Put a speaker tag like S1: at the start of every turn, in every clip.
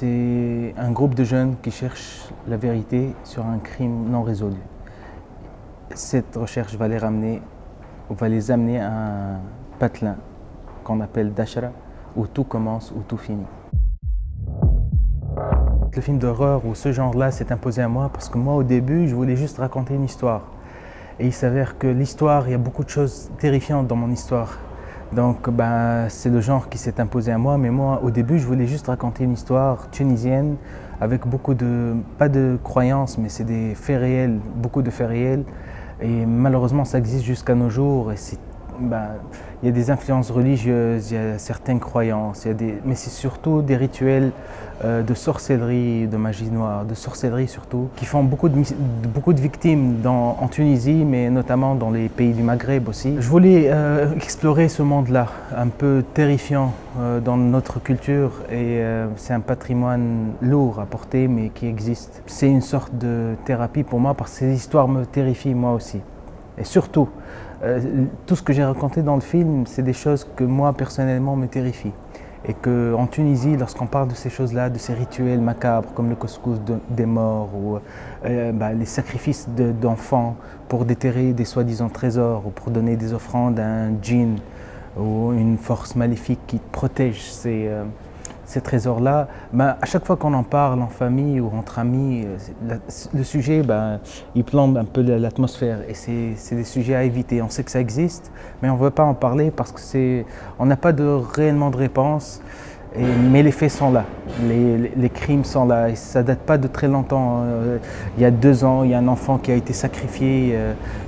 S1: C'est un groupe de jeunes qui cherchent la vérité sur un crime non résolu. Cette recherche va les amener à un patelin qu'on appelle Dashra, où tout commence, où tout finit. Le film d'horreur ou ce genre-là s'est imposé à moi parce que moi, au début, je voulais juste raconter une histoire. Et il s'avère que l'histoire, il y a beaucoup de choses terrifiantes dans mon histoire. Donc, c'est le genre qui s'est imposé à moi. Mais moi, au début, je voulais juste raconter une histoire tunisienne avec pas de croyances, mais c'est des faits réels, beaucoup de faits réels. Et malheureusement, ça existe jusqu'à nos jours. Et il y a des influences religieuses, il y a certaines croyances, mais c'est surtout des rituels de sorcellerie, de magie noire, de sorcellerie surtout, qui font beaucoup de victimes en Tunisie, mais notamment dans les pays du Maghreb aussi. Je voulais explorer ce monde-là, un peu terrifiant dans notre culture, et c'est un patrimoine lourd à porter, mais qui existe. C'est une sorte de thérapie pour moi, parce que ces histoires me terrifient moi aussi. Et surtout, tout ce que j'ai raconté dans le film, c'est des choses que moi, personnellement, me terrifient. Et qu'en Tunisie, lorsqu'on parle de ces choses-là, de ces rituels macabres, comme le couscous des morts, ou les sacrifices d'enfants pour déterrer des soi-disant trésors, ou pour donner des offrandes à un djinn, ou une force maléfique qui protège ces trésors-là, à chaque fois qu'on en parle en famille ou entre amis, le sujet, il plombe un peu l'atmosphère, et c'est des sujets à éviter. On sait que ça existe, mais on ne veut pas en parler parce que on n'a pas réellement de réponse, mais les faits sont là, les crimes sont là, et ça ne date pas de très longtemps. Il y a 2 ans, il y a un enfant qui a été sacrifié,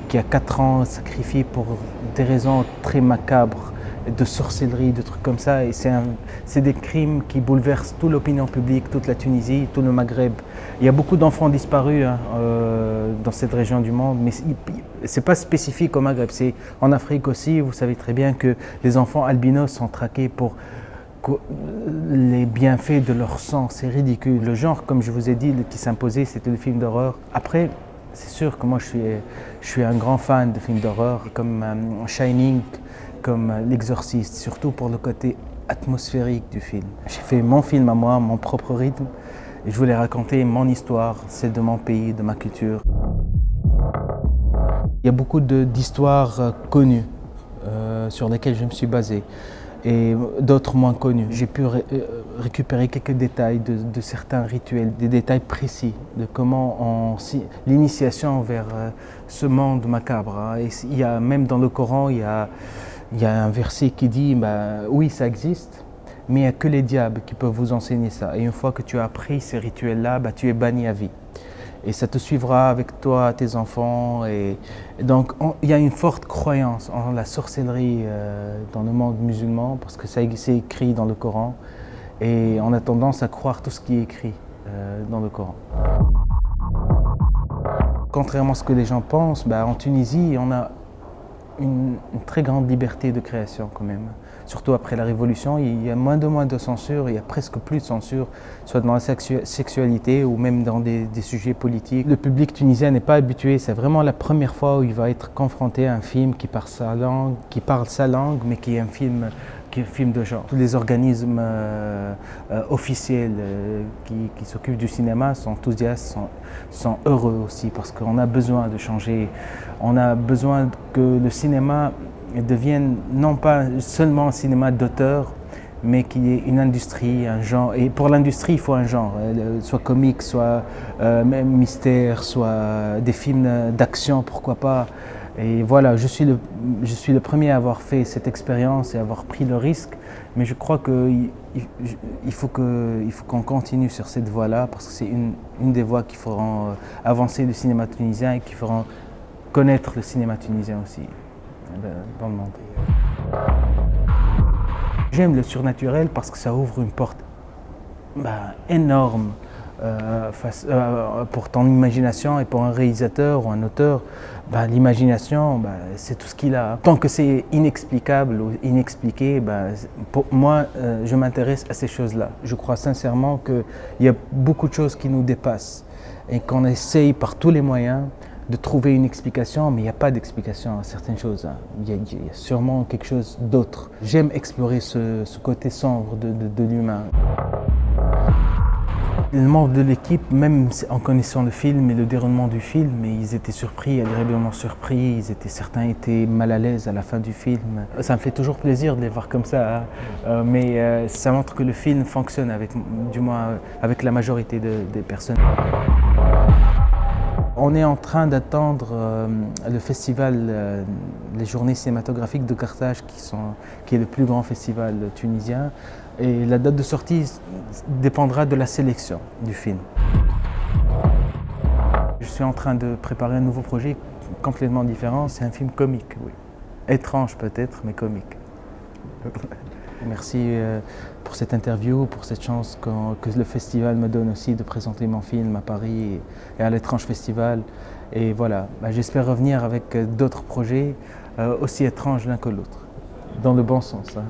S1: qui a 4 ans, sacrifié pour des raisons très macabres, de sorcellerie, de trucs comme ça, et c'est des crimes qui bouleversent toute l'opinion publique, toute la Tunisie, tout le Maghreb. Il y a beaucoup d'enfants disparus dans cette région du monde, mais c'est pas spécifique au Maghreb, c'est en Afrique aussi. Vous savez très bien que les enfants albinos sont traqués pour les bienfaits de leur sang, c'est ridicule. Le genre, comme je vous ai dit, qui s'imposait, c'était le film d'horreur. Après, c'est sûr que moi je suis un grand fan de films d'horreur, comme Shining, comme L'Exorciste, surtout pour le côté atmosphérique du film. J'ai fait mon film à moi, mon propre rythme, et je voulais raconter mon histoire, celle de mon pays, de ma culture. Il y a beaucoup d'histoires connues sur lesquelles je me suis basé, et d'autres moins connues. J'ai pu récupérer quelques détails de certains rituels, des détails précis de comment l'initiation vers ce monde macabre. Et il y a, même dans le Coran, il y a un verset qui dit oui, ça existe, mais il n'y a que les diables qui peuvent vous enseigner ça. Et une fois que tu as appris ces rituels-là, tu es banni à vie. Et ça te suivra avec toi, tes enfants. Et donc, il y a une forte croyance en la sorcellerie dans le monde musulman, parce que c'est écrit dans le Coran. Et on a tendance à croire tout ce qui est écrit dans le Coran. Contrairement à ce que les gens pensent, en Tunisie, on a une très grande liberté de création quand même. Surtout après la Révolution, il y a moins de censure, il y a presque plus de censure, soit dans la sexualité ou même dans des sujets politiques. Le public tunisien n'est pas habitué, c'est vraiment la première fois où il va être confronté à un film qui parle sa langue, mais qui est un film de genre. Tous les organismes officiels qui s'occupent du cinéma sont enthousiastes, sont heureux aussi, parce qu'on a besoin de changer. On a besoin que le cinéma devienne non pas seulement un cinéma d'auteur, mais qu'il y ait une industrie, un genre. Et pour l'industrie, il faut un genre, soit comique, soit même mystère, soit des films d'action, pourquoi pas. Et voilà, je suis le premier à avoir fait cette expérience et à avoir pris le risque, mais je crois qu'il faut qu'on continue sur cette voie-là, parce que c'est une des voies qui feront avancer le cinéma tunisien et qui feront connaître le cinéma tunisien aussi dans le monde. J'aime le surnaturel parce que ça ouvre une porte énorme pour ton imagination, et pour un réalisateur ou un auteur, l'imagination, c'est tout ce qu'il a. Tant que c'est inexplicable ou inexpliqué, pour moi, je m'intéresse à ces choses-là. Je crois sincèrement qu'il y a beaucoup de choses qui nous dépassent et qu'on essaye par tous les moyens de trouver une explication, mais il n'y a pas d'explication à certaines choses. Il y a sûrement quelque chose d'autre. J'aime explorer ce côté sombre de l'humain. Les membres de l'équipe, même en connaissant le film et le déroulement du film, ils étaient surpris, agréablement surpris. Certains étaient mal à l'aise à la fin du film. Ça me fait toujours plaisir de les voir comme ça, hein. Mais ça montre que le film fonctionne du moins avec la majorité des personnes. On est en train d'attendre le festival, les journées cinématographiques de Carthage, qui est le plus grand festival tunisien. Et la date de sortie dépendra de la sélection du film. Je suis en train de préparer un nouveau projet complètement différent. C'est un film comique, oui. Étrange peut-être, mais comique. Merci pour cette interview, pour cette chance que le festival me donne aussi de présenter mon film à Paris et à l'Étrange Festival. Et voilà, j'espère revenir avec d'autres projets aussi étranges l'un que l'autre, dans le bon sens, hein.